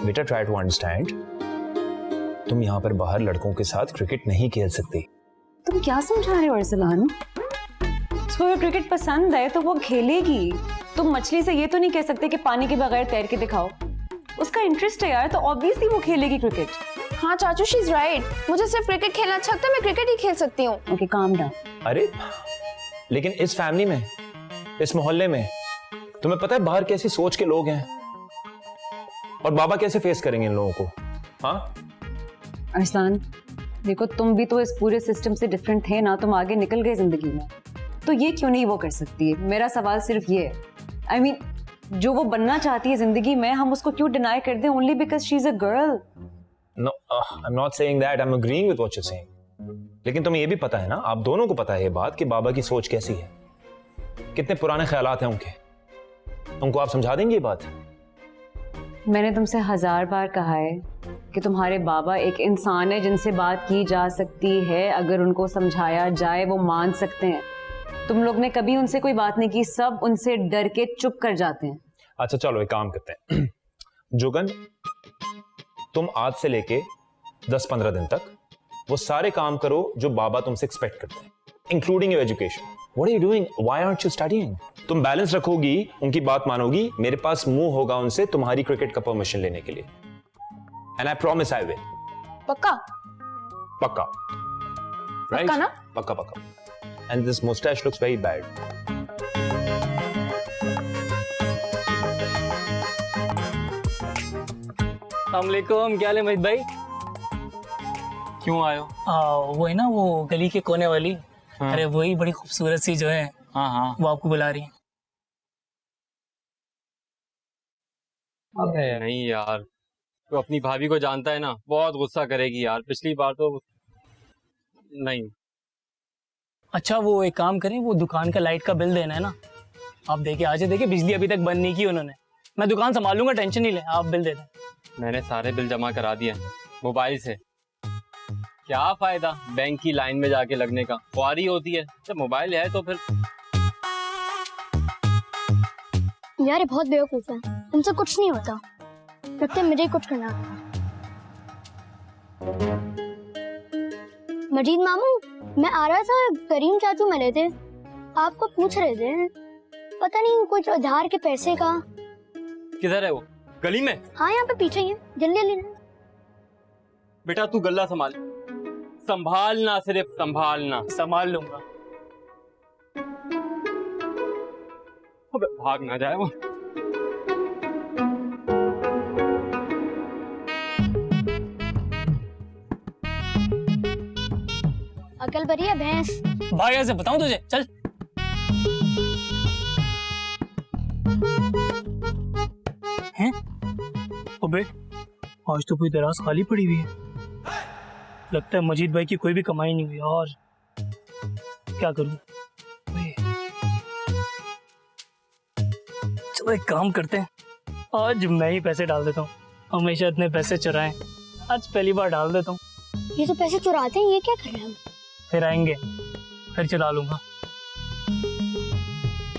बेटा try to understand, तुम यहाँ पर बाहर लड़कों के साथ क्रिकेट नहीं खेल सकती। तुम क्या समझा रहे हो अरसलान? उसको क्रिकेट पसंद है तो वो खेलेगी। तुम मछली से ये तो नहीं कह सकते कि पानी के बगैर तैर के दिखाओ। उसका इंटरेस्ट है यार, तो ऑब्वियसली वो खेलेगी क्रिकेट। हाँ चाचू, शी इज राइट। मुझे सिर्फ क्रिकेट खेलना अच्छा लगता है, मैं क्रिकेट ही खेल सकती हूँ। Okay calm down. अरे लेकिन इस फैमिली में, इस मोहल्ले में तुम्हें पता है बाहर कैसी सोच के लोग हैं, और बाबा कैसे फेस करेंगे इन लोगों को? हाँ अरसलान देखो, तुम भी तो इस पूरे सिस्टम से डिफरेंट थे ना, तुम आगे निकल गए जिंदगी में, तो ये क्यों नहीं वो कर सकती है? मेरा सवाल सिर्फ ये है, आई मीन जो वो बनना चाहती है जिंदगी में, हम उसको क्यों डिनाई कर दें only because she is a girl? No, I am not saying that, I am agreeing with what you saying. लेकिन तुम्हें ये भी पता है ना, आप दोनों को पता है ये बात कि बाबा की सोच कैसी है, कितने पुराने ख्यालात हैं उनके। उनको आप समझा देंगे ये बात? मैंने तुमसे 1000 बार कहा है कि तुम्हारे बाबा एक इंसान है जिनसे बात की जा सकती है, अगर उनको समझाया जाए वो मान सकते हैं। तुम लोग ने कभी उनसे कोई बात नहीं की, सब उनसे डर के चुप कर जाते हैं। अच्छा चलो एक काम करते हैं जुगन, तुम आज से लेके 10-15 दिन तक वो सारे काम करो जो बाबा तुमसे एक्सपेक्ट करते हैं, including your education. What are you doing? Why aren't you studying? तुम बैलेंस रखोगी, उनकी बात मानोगी, मेरे पास मुंह होगा उनसे तुम्हारी क्रिकेट का परमिशन लेने के लिए, and I promise I will. पक्का? पक्का राइट? पक्का ना? पक्का पक्का। And this moustache looks very bad. अस्सलामुअलैकुम, क्या हाल है मजिद भाई? क्यों आयो? वो है ना वो गली के कोने वाली, हाँ। अरे वही बड़ी खूबसूरत सी जो है, हाँ हाँ। वो आपको बुला रही है। अबे नहीं यार, तो अपनी भाभी को जानता है ना, बहुत गुस्सा करेगी यार। पिछली बार तो नहीं। अच्छा वो एक काम करें, वो दुकान का लाइट का बिल देना है ना, आप देके आ जाए। देखिए बिजली अभी तक बंद नहीं की उन्होंने, मैं दुकान संभालूंगा, टेंशन नहीं ले, आप बिल दे दें। मैंने सारे बिल जमा करा दिए मोबाइल से। क्या फायदा बैंक की लाइन में जाके लगने का, ख्वारी होती है। जब मोबाइल है तो फिर यार ये बहुत बेवकूफ है, उनसे कुछ नहीं होता, लगता है मुझे ही कुछ करना है। मजीद मामू, मैं आ रहा था, करीम चाचू मिले थे, आपको पूछ रहे थे, पता नहीं कुछ उधार के पैसे का। किधर है वो? गली में? हाँ यहाँ पे पीछे ही है, जल्दी लेना। बेटा तू गल्ला संभाल, संभालना, सिर्फ संभालना। संभाल लूंगा। अबे भाग ना जाए वो। अकल भरी है भैंस। भाग ऐसे बताऊं तुझे, चल। हैं? अबे आज तो पूरी दराज खाली पड़ी हुई है, लगता है मजीद भाई की कोई भी कमाई नहीं हुई यार, क्या करूं? चलो एक काम करते हैं, आज मैं ही पैसे डाल देता हूँ, हमेशा इतने पैसे चुराए, आज पहली बार डाल देता हूँ। ये तो पैसे चुराते हैं, ये क्या कर रहे हैं हम? फिर आएंगे, फिर चला लूंगा।